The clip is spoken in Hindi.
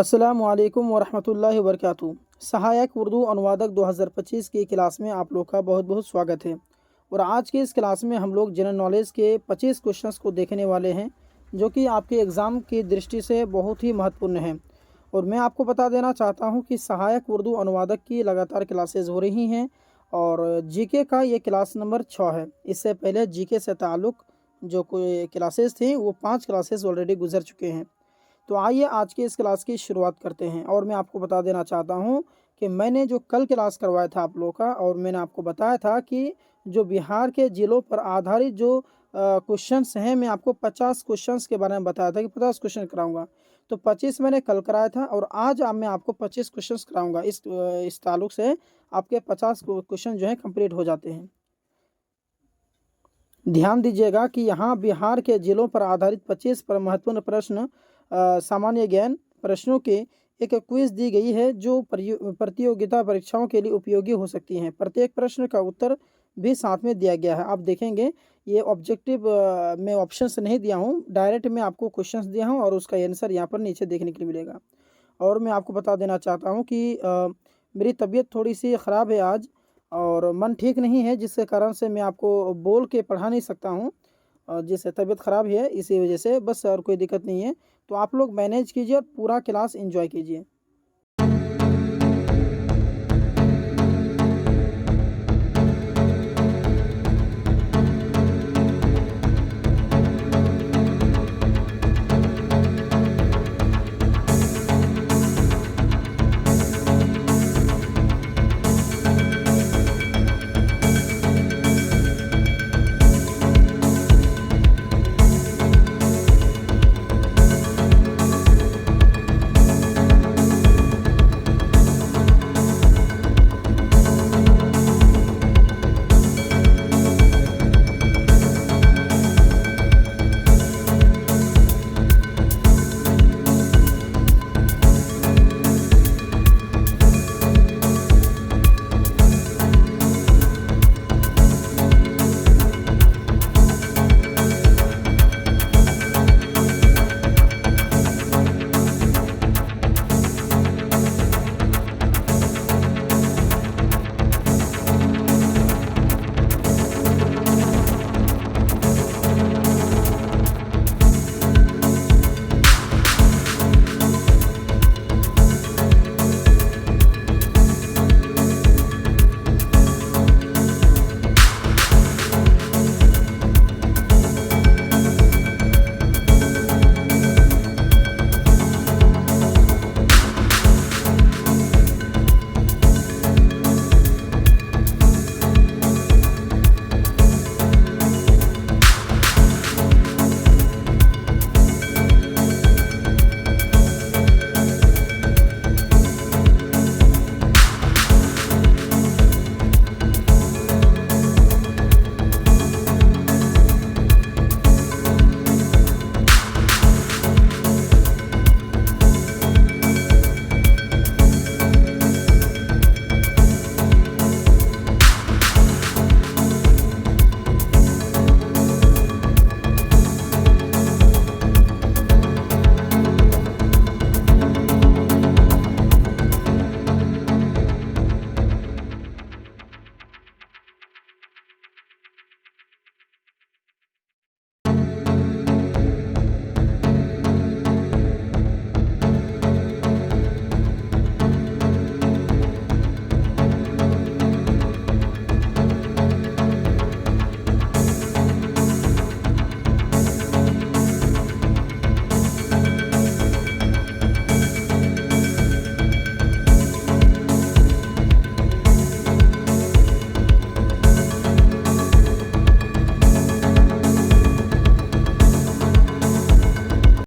अस्सलामु अलैकुम वरहमतुल्लाहि वबरकातुहू। सहायक उर्दू अनुवादक 2025 की क्लास में आप लोग का बहुत बहुत स्वागत है। और आज की इस क्लास में हम लोग जनरल नॉलेज के 25 क्वेश्चंस को देखने वाले हैं, जो कि आपके एग्ज़ाम की दृष्टि से बहुत ही महत्वपूर्ण हैं। और मैं आपको बता देना चाहता हूं कि सहायक उर्दू अनुवादक की लगातार क्लासेस हो रही हैं और जीके का ये क्लास नंबर 6 है। इससे पहले जीके से ताल्लुक़ जो कोई क्लासेस थी वो 5 क्लासेस ऑलरेडी गुजर चुके हैं। तो आइए आज के इस क्लास की शुरुआत करते हैं। और मैं आपको बता देना चाहता हूं कि मैंने जो कल क्लास करवाया था आप लोगों का, और मैंने आपको बताया था कि जो बिहार के ज़िलों पर आधारित जो क्वेश्चंस हैं, मैं आपको 50 क्वेश्चंस के बारे में बताया था कि 50 क्वेश्चन कराऊंगा। तो 25 मैंने कल कराया था और आज मैं आपको 25 क्वेश्चंस कराऊंगा। इस ताल्लुक से आपके 50 क्वेश्चन जो हैं कंप्लीट हो जाते हैं। ध्यान दीजिएगा कि यहाँ बिहार के ज़िलों पर आधारित 25 पर महत्वपूर्ण प्रश्न सामान्य ज्ञान प्रश्नों के एक क्विज दी गई है, जो प्रतियोगिता परीक्षाओं के लिए उपयोगी हो सकती हैं। प्रत्येक प्रश्न का उत्तर भी साथ में दिया गया है। आप देखेंगे ये ऑब्जेक्टिव में ऑप्शंस नहीं दिया हूँ, डायरेक्ट मैं आपको क्वेश्चंस दिया हूँ और उसका आंसर यहाँ पर नीचे देखने के लिए मिलेगा। और मैं आपको बता देना चाहता हूँ कि मेरी तबीयत थोड़ी सी ख़राब है आज, और मन ठीक नहीं है, जिसके कारण से मैं आपको बोल के पढ़ा नहीं सकता हूँ। जिससे तबीयत ख़राब है, इसी वजह से, बस और कोई दिक्कत नहीं है। तो आप लोग मैनेज कीजिए और पूरा क्लास एंजॉय कीजिए।